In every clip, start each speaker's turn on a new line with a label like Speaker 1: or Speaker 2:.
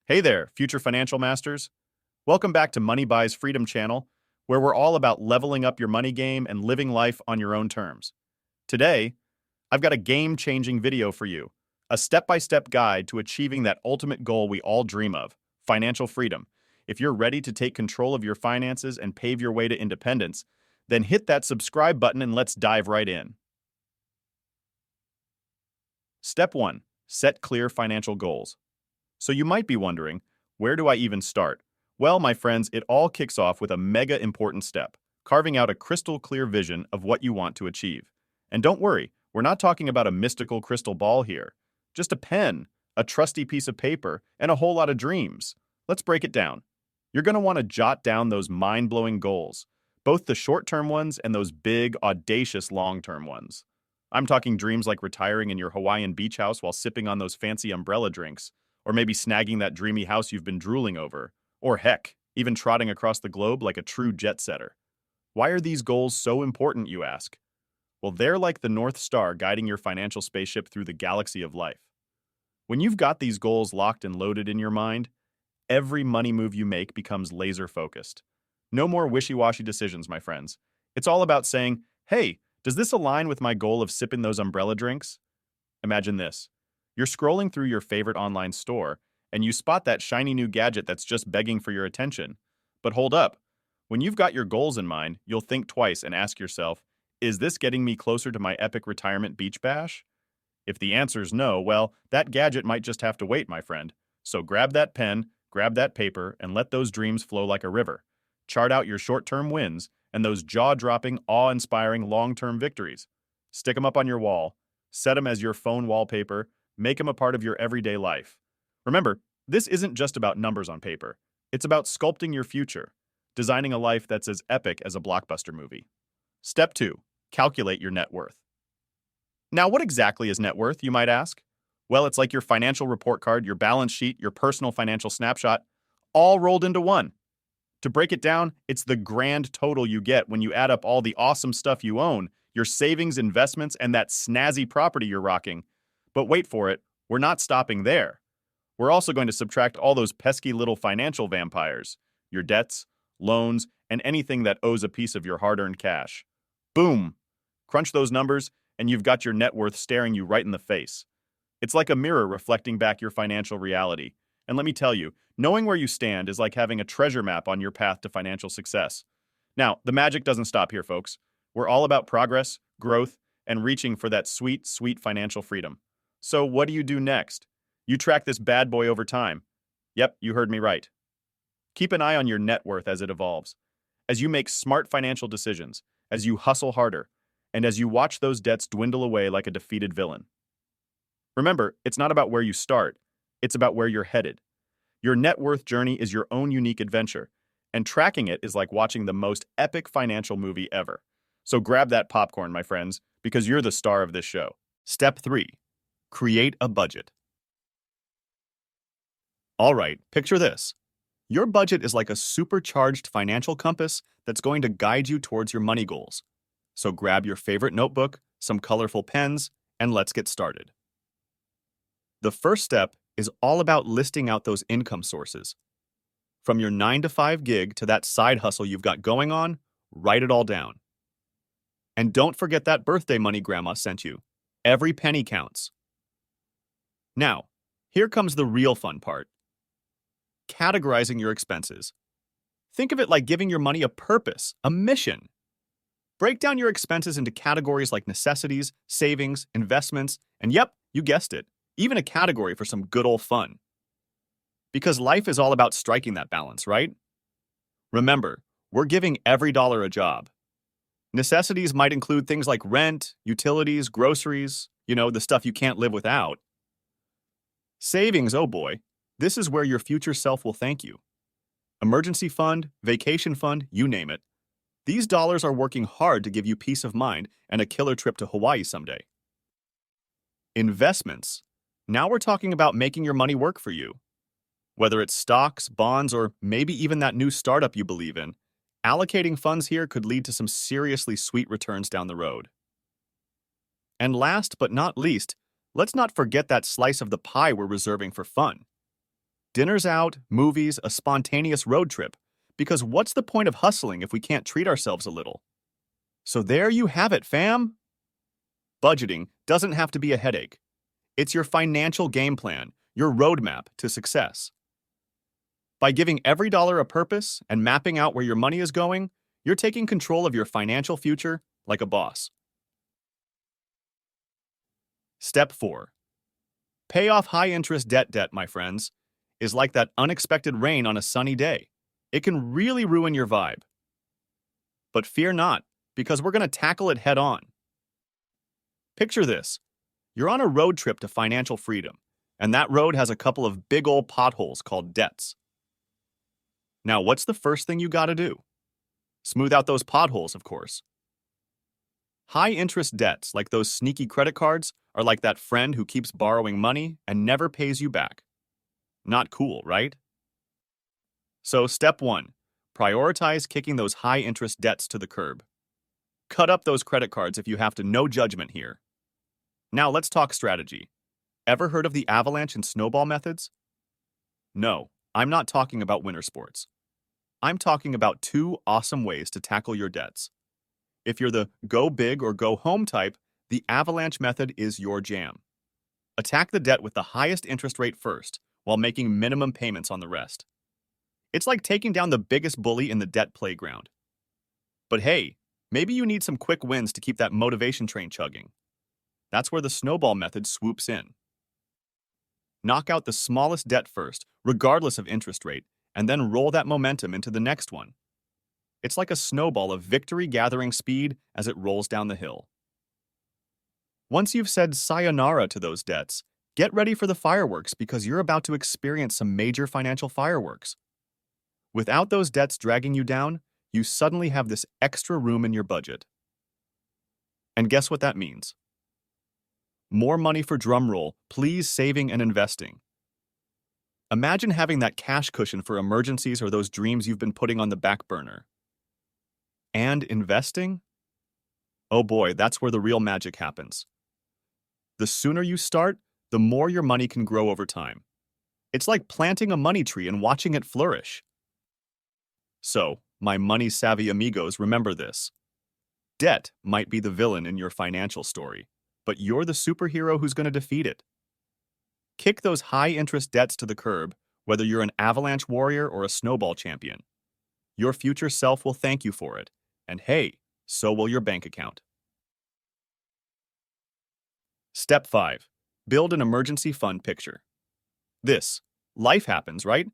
Speaker 1: Hey there, future financial masters. Welcome back to Money Buys Freedom channel, where we're all about leveling up your money game and living life on your own terms. Today, I've got a game-changing video for you, a step-by-step guide to achieving that ultimate goal we all dream of, financial freedom. If you're ready to take control of your finances and pave your way to independence, then hit that subscribe button and let's dive right in. Step 1. Set clear financial goals. So you might be wondering, where do I even start? Well, my friends, it all kicks off with a mega important step, carving out a crystal clear vision of what you want to achieve. And don't worry, we're not talking about a mystical crystal ball here. Just a pen, a trusty piece of paper, and a whole lot of dreams. Let's break it down. You're going to want to jot down those mind-blowing goals, both the short-term ones and those big, audacious long-term ones. I'm talking dreams like retiring in your Hawaiian beach house while sipping on those fancy umbrella drinks, or maybe snagging that dreamy house you've been drooling over. Or heck, even trotting across the globe like a true jet setter. Why are these goals so important, you ask? Well, they're like the North Star guiding your financial spaceship through the galaxy of life. When you've got these goals locked and loaded in your mind, every money move you make becomes laser-focused. No more wishy-washy decisions, my friends. It's all about saying, hey, does this align with my goal of sipping those umbrella drinks? Imagine this. You're scrolling through your favorite online store, and you spot that shiny new gadget that's just begging for your attention. But hold up. When you've got your goals in mind, you'll think twice and ask yourself, is this getting me closer to my epic retirement beach bash? If the answer's no, well, that gadget might just have to wait, my friend. So grab that pen, grab that paper, and let those dreams flow like a river. Chart out your short-term wins and those jaw-dropping, awe-inspiring long-term victories. Stick them up on your wall. Set them as your phone wallpaper. Make them a part of your everyday life. Remember, this isn't just about numbers on paper. It's about sculpting your future, designing a life that's as epic as a blockbuster movie. Step 2. Calculate your net worth. Now, what exactly is net worth, you might ask? Well, it's like your financial report card, your balance sheet, your personal financial snapshot, all rolled into one. To break it down, it's the grand total you get when you add up all the awesome stuff you own, your savings, investments, and that snazzy property you're rocking. But wait for it, we're not stopping there. We're also going to subtract all those pesky little financial vampires, your debts, loans, and anything that owes a piece of your hard-earned cash. Boom! Crunch those numbers, and you've got your net worth staring you right in the face. It's like a mirror reflecting back your financial reality. And let me tell you, knowing where you stand is like having a treasure map on your path to financial success. Now, the magic doesn't stop here, folks. We're all about progress, growth, and reaching for that sweet, sweet financial freedom. So what do you do next? You track this bad boy over time. Yep, you heard me right. Keep an eye on your net worth as it evolves. As you make smart financial decisions, as you hustle harder, and as you watch those debts dwindle away like a defeated villain. Remember, it's not about where you start, it's about where you're headed. Your net worth journey is your own unique adventure, and tracking it is like watching the most epic financial movie ever. So grab that popcorn, my friends, because you're the star of this show. Step 3. Create a budget. All right, picture this. Your budget is like a supercharged financial compass that's going to guide you towards your money goals. So grab your favorite notebook, some colorful pens, and let's get started. The first step is all about listing out those income sources. From your 9-to-5 gig to that side hustle you've got going on, write it all down. And don't forget that birthday money grandma sent you. Every penny counts. Now, here comes the real fun part. Categorizing your expenses. Think of it like giving your money a purpose, a mission. Break down your expenses into categories like necessities, savings, investments, and yep, you guessed it, even a category for some good old fun. Because life is all about striking that balance, right? Remember, we're giving every dollar a job. Necessities might include things like rent, utilities, groceries, the stuff you can't live without. Savings, oh boy, this is where your future self will thank you. Emergency fund, vacation fund, you name it. These dollars are working hard to give you peace of mind and a killer trip to Hawaii someday. Investments. Now we're talking about making your money work for you. Whether it's stocks, bonds, or maybe even that new startup you believe in, allocating funds here could lead to some seriously sweet returns down the road. And last but not least, let's not forget that slice of the pie we're reserving for fun. Dinners out, movies, a spontaneous road trip. Because what's the point of hustling if we can't treat ourselves a little? So there you have it, fam. Budgeting doesn't have to be a headache. It's your financial game plan, your roadmap to success. By giving every dollar a purpose and mapping out where your money is going, you're taking control of your financial future like a boss. Step 4. Pay off high-interest debt, my friends, is like that unexpected rain on a sunny day. It can really ruin your vibe. But fear not, because we're going to tackle it head on. Picture this. You're on a road trip to financial freedom, and that road has a couple of big old potholes called debts. Now, what's the first thing you gotta do? Smooth out those potholes, of course. High-interest debts, like those sneaky credit cards, are like that friend who keeps borrowing money and never pays you back. Not cool, right? So, step 1. Prioritize kicking those high-interest debts to the curb. Cut up those credit cards if you have to, no judgment here. Now, let's talk strategy. Ever heard of the avalanche and snowball methods? No, I'm not talking about winter sports. I'm talking about 2 awesome ways to tackle your debts. If you're the go big or go home type, the avalanche method is your jam. Attack the debt with the highest interest rate first, while making minimum payments on the rest. It's like taking down the biggest bully in the debt playground. But hey, maybe you need some quick wins to keep that motivation train chugging. That's where the snowball method swoops in. Knock out the smallest debt first, regardless of interest rate, and then roll that momentum into the next one. It's like a snowball of victory gathering speed as it rolls down the hill. Once you've said sayonara to those debts, get ready for the fireworks because you're about to experience some major financial fireworks. Without those debts dragging you down, you suddenly have this extra room in your budget. And guess what that means? More money for drumroll, please, saving and investing. Imagine having that cash cushion for emergencies or those dreams you've been putting on the back burner. And investing? Oh boy, that's where the real magic happens. The sooner you start, the more your money can grow over time. It's like planting a money tree and watching it flourish. So, my money-savvy amigos, remember this. Debt might be the villain in your financial story, but you're the superhero who's going to defeat it. Kick those high-interest debts to the curb, whether you're an avalanche warrior or a snowball champion. Your future self will thank you for it, and hey, so will your bank account. Step 5. Build an emergency fund picture. Life happens, right?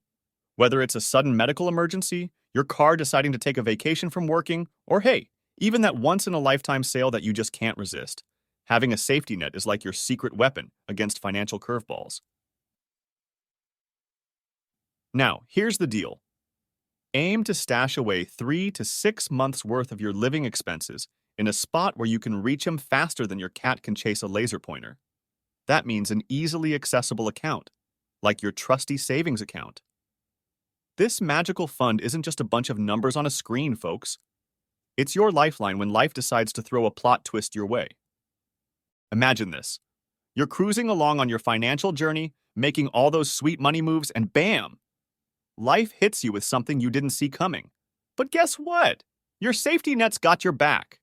Speaker 1: Whether it's a sudden medical emergency, your car deciding to take a vacation from working, or hey, even that once-in-a-lifetime sale that you just can't resist. Having a safety net is like your secret weapon against financial curveballs. Now, here's the deal. Aim to stash away 3 to 6 months' worth of your living expenses in a spot where you can reach them faster than your cat can chase a laser pointer. That means an easily accessible account, like your trusty savings account. This magical fund isn't just a bunch of numbers on a screen, folks. It's your lifeline when life decides to throw a plot twist your way. Imagine this. You're cruising along on your financial journey, making all those sweet money moves, and bam! Life hits you with something you didn't see coming. But guess what? Your safety net's got your back.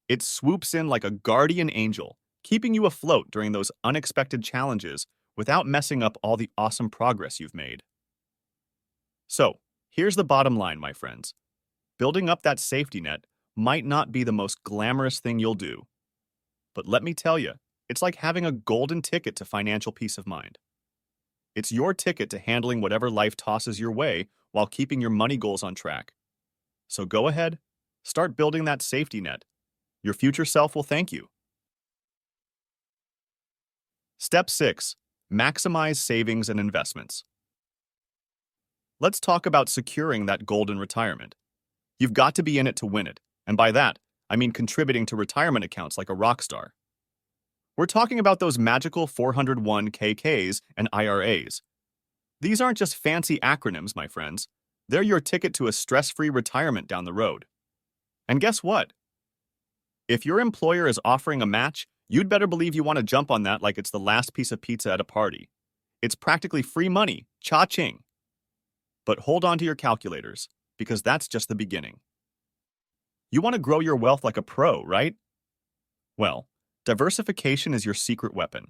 Speaker 1: It swoops in like a guardian angel, keeping you afloat during those unexpected challenges without messing up all the awesome progress you've made. So, here's the bottom line, my friends. Building up that safety net might not be the most glamorous thing you'll do. But let me tell you, it's like having a golden ticket to financial peace of mind. It's your ticket to handling whatever life tosses your way while keeping your money goals on track. So go ahead, start building that safety net. Your future self will thank you. Step 6. Maximize savings and investments. Let's talk about securing that golden retirement. You've got to be in it to win it, and by that, I mean contributing to retirement accounts like a rock star. We're talking about those magical 401(k)s and IRAs. These aren't just fancy acronyms, my friends. They're your ticket to a stress-free retirement down the road. And guess what? If your employer is offering a match, you'd better believe you want to jump on that like it's the last piece of pizza at a party. It's practically free money, cha-ching. But hold on to your calculators, because that's just the beginning. You want to grow your wealth like a pro, right? Well, diversification is your secret weapon.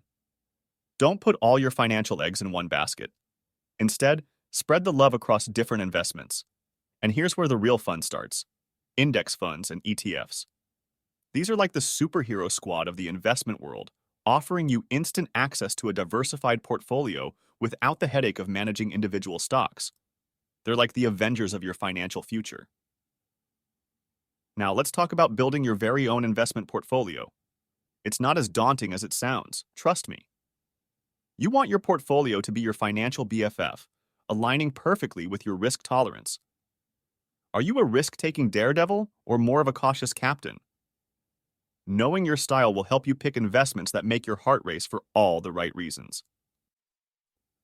Speaker 1: Don't put all your financial eggs in one basket. Instead, spread the love across different investments. And here's where the real fun starts: index funds and ETFs. These are like the superhero squad of the investment world, offering you instant access to a diversified portfolio without the headache of managing individual stocks. They're like the Avengers of your financial future. Now, let's talk about building your very own investment portfolio. It's not as daunting as it sounds, trust me. You want your portfolio to be your financial BFF, aligning perfectly with your risk tolerance. Are you a risk-taking daredevil or more of a cautious captain? Knowing your style will help you pick investments that make your heart race for all the right reasons.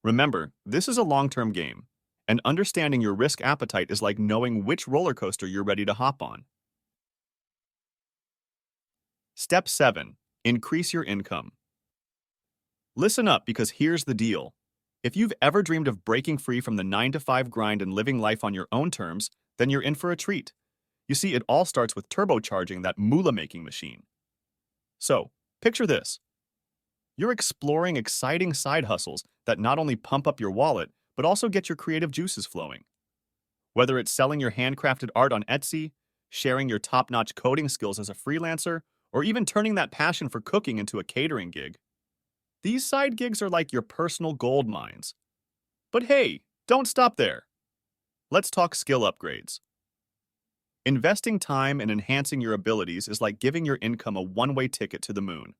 Speaker 1: Remember, this is a long-term game, and understanding your risk appetite is like knowing which roller coaster you're ready to hop on. Step 7. Increase your income. Listen up, because here's the deal. If you've ever dreamed of breaking free from the 9-to-5 grind and living life on your own terms, then you're in for a treat. You see, it all starts with turbocharging that moolah-making machine. So, picture this. You're exploring exciting side hustles that not only pump up your wallet, but also get your creative juices flowing. Whether it's selling your handcrafted art on Etsy, sharing your top-notch coding skills as a freelancer, or even turning that passion for cooking into a catering gig. These side gigs are like your personal gold mines. But hey, don't stop there. Let's talk skill upgrades. Investing time and enhancing your abilities is like giving your income a one-way ticket to the moon.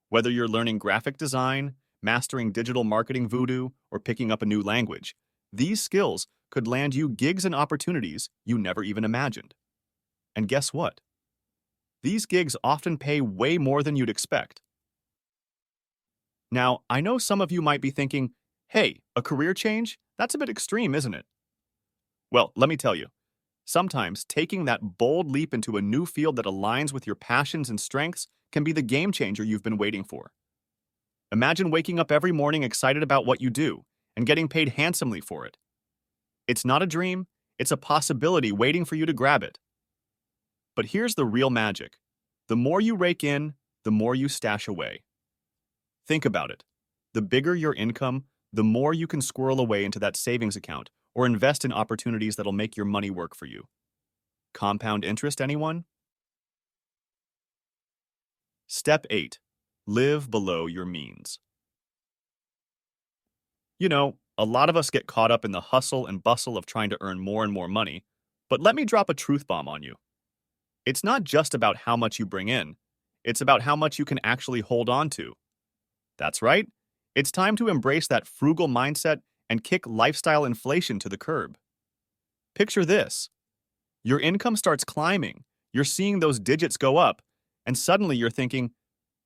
Speaker 1: Whether you're learning graphic design, mastering digital marketing voodoo, or picking up a new language, these skills could land you gigs and opportunities you never even imagined. And guess what? These gigs often pay way more than you'd expect. Now, I know some of you might be thinking, hey, a career change? That's a bit extreme, isn't it? Well, let me tell you, sometimes taking that bold leap into a new field that aligns with your passions and strengths can be the game changer you've been waiting for. Imagine waking up every morning excited about what you do and getting paid handsomely for it. It's not a dream, it's a possibility waiting for you to grab it. But here's the real magic. The more you rake in, the more you stash away. Think about it. The bigger your income, the more you can squirrel away into that savings account or invest in opportunities that'll make your money work for you. Compound interest, anyone? Step 8. Live below your means. You know, a lot of us get caught up in the hustle and bustle of trying to earn more and more money, but let me drop a truth bomb on you. It's not just about how much you bring in, it's about how much you can actually hold on to. That's right, it's time to embrace that frugal mindset and kick lifestyle inflation to the curb. Picture this. Your income starts climbing, you're seeing those digits go up, and suddenly you're thinking,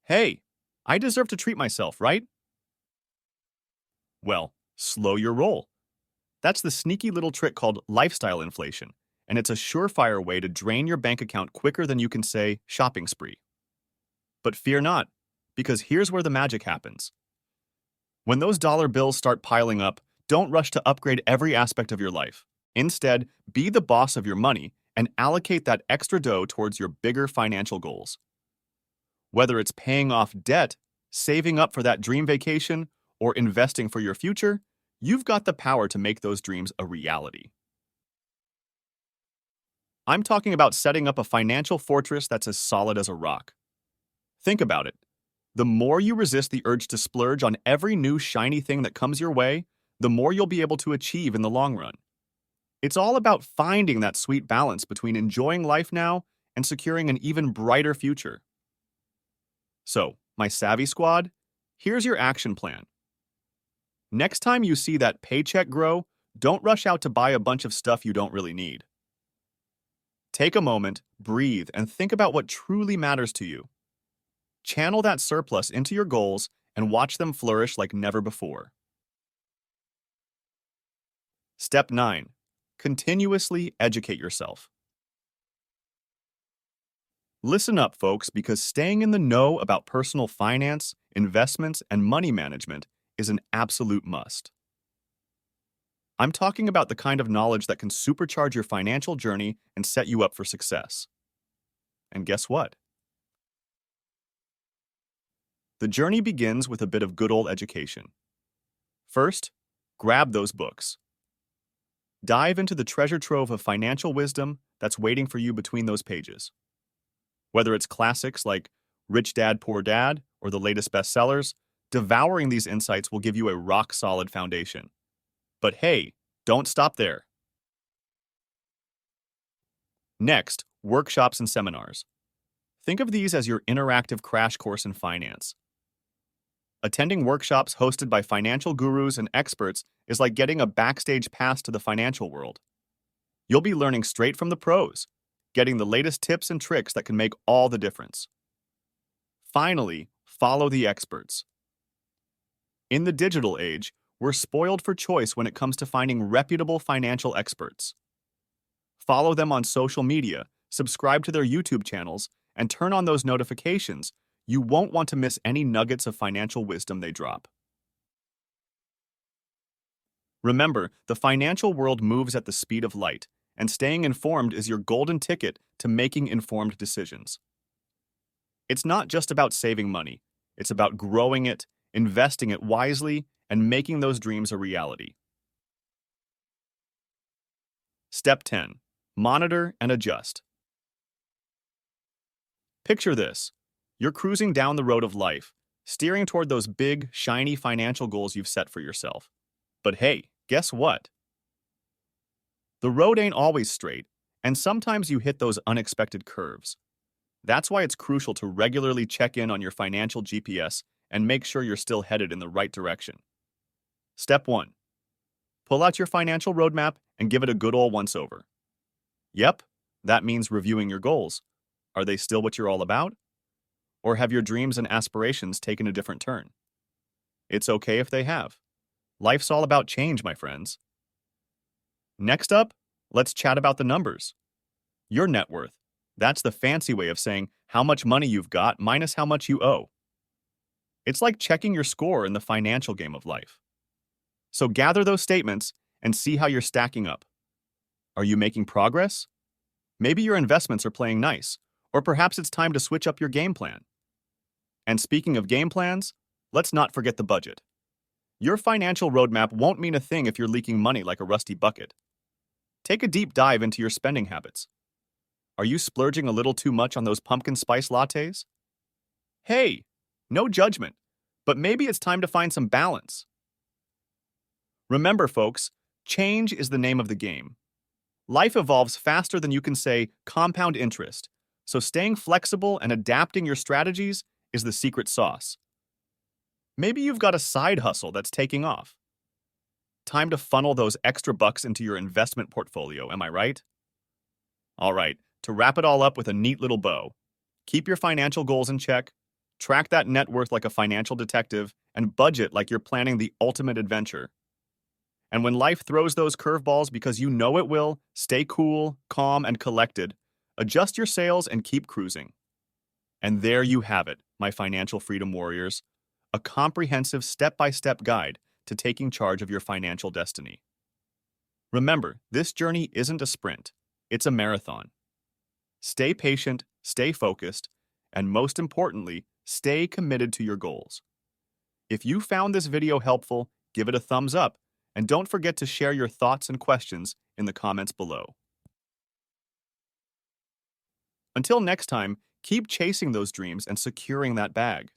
Speaker 1: hey, I deserve to treat myself, right? Well, slow your roll. That's the sneaky little trick called lifestyle inflation, and it's a surefire way to drain your bank account quicker than you can say shopping spree. But fear not, because here's where the magic happens. When those dollar bills start piling up, don't rush to upgrade every aspect of your life. Instead, be the boss of your money and allocate that extra dough towards your bigger financial goals. Whether it's paying off debt, saving up for that dream vacation, or investing for your future, you've got the power to make those dreams a reality. I'm talking about setting up a financial fortress that's as solid as a rock. Think about it. The more you resist the urge to splurge on every new shiny thing that comes your way, the more you'll be able to achieve in the long run. It's all about finding that sweet balance between enjoying life now and securing an even brighter future. So, my Savvy Squad, here's your action plan. Next time you see that paycheck grow, don't rush out to buy a bunch of stuff you don't really need. Take a moment, breathe, and think about what truly matters to you. Channel that surplus into your goals and watch them flourish like never before. Step 9. Continuously educate yourself. Listen up, folks, because staying in the know about personal finance, investments, and money management is an absolute must. I'm talking about the kind of knowledge that can supercharge your financial journey and set you up for success. And guess what? The journey begins with a bit of good old education. First, grab those books. Dive into the treasure trove of financial wisdom that's waiting for you between those pages. Whether it's classics like Rich Dad, Poor Dad or the latest bestsellers, devouring these insights will give you a rock-solid foundation. But hey, don't stop there. Next, workshops and seminars. Think of these as your interactive crash course in finance. Attending workshops hosted by financial gurus and experts is like getting a backstage pass to the financial world. You'll be learning straight from the pros, getting the latest tips and tricks that can make all the difference. Finally, follow the experts. In the digital age, we're spoiled for choice when it comes to finding reputable financial experts. Follow them on social media, subscribe to their YouTube channels, and turn on those notifications. You won't want to miss any nuggets of financial wisdom they drop. Remember, the financial world moves at the speed of light, and staying informed is your golden ticket to making informed decisions. It's not just about saving money. It's about growing it, investing it wisely, and making those dreams a reality. Step 10. Monitor and adjust. Picture this. You're cruising down the road of life, steering toward those big, shiny financial goals you've set for yourself. But hey, guess what? The road ain't always straight, and sometimes you hit those unexpected curves. That's why it's crucial to regularly check in on your financial GPS and make sure you're still headed in the right direction. Step 1. Pull out your financial roadmap and give it a good old once-over. Yep, that means reviewing your goals. Are they still what you're all about? Or have your dreams and aspirations taken a different turn? It's okay if they have. Life's all about change, my friends. Next up, let's chat about the numbers. Your net worth. That's the fancy way of saying how much money you've got minus how much you owe. It's like checking your score in the financial game of life. So gather those statements and see how you're stacking up. Are you making progress? Maybe your investments are playing nice, or perhaps it's time to switch up your game plan. And speaking of game plans, let's not forget the budget. Your financial roadmap won't mean a thing if you're leaking money like a rusty bucket. Take a deep dive into your spending habits. Are you splurging a little too much on those pumpkin spice lattes? Hey, no judgment, but maybe it's time to find some balance. Remember, folks, change is the name of the game. Life evolves faster than you can say compound interest, so staying flexible and adapting your strategies is the secret sauce. Maybe you've got a side hustle that's taking off. Time to funnel those extra bucks into your investment portfolio, am I right? All right, to wrap it all up with a neat little bow, keep your financial goals in check, track that net worth like a financial detective, and budget like you're planning the ultimate adventure. And when life throws those curveballs because you know it will, stay cool, calm, and collected. Adjust your sails and keep cruising. And there you have it, my financial freedom warriors. A comprehensive step-by-step guide to taking charge of your financial destiny. Remember, this journey isn't a sprint, it's a marathon. Stay patient, stay focused, and most importantly, stay committed to your goals. If you found this video helpful, give it a thumbs up, and don't forget to share your thoughts and questions in the comments below. Until next time, keep chasing those dreams and securing that bag.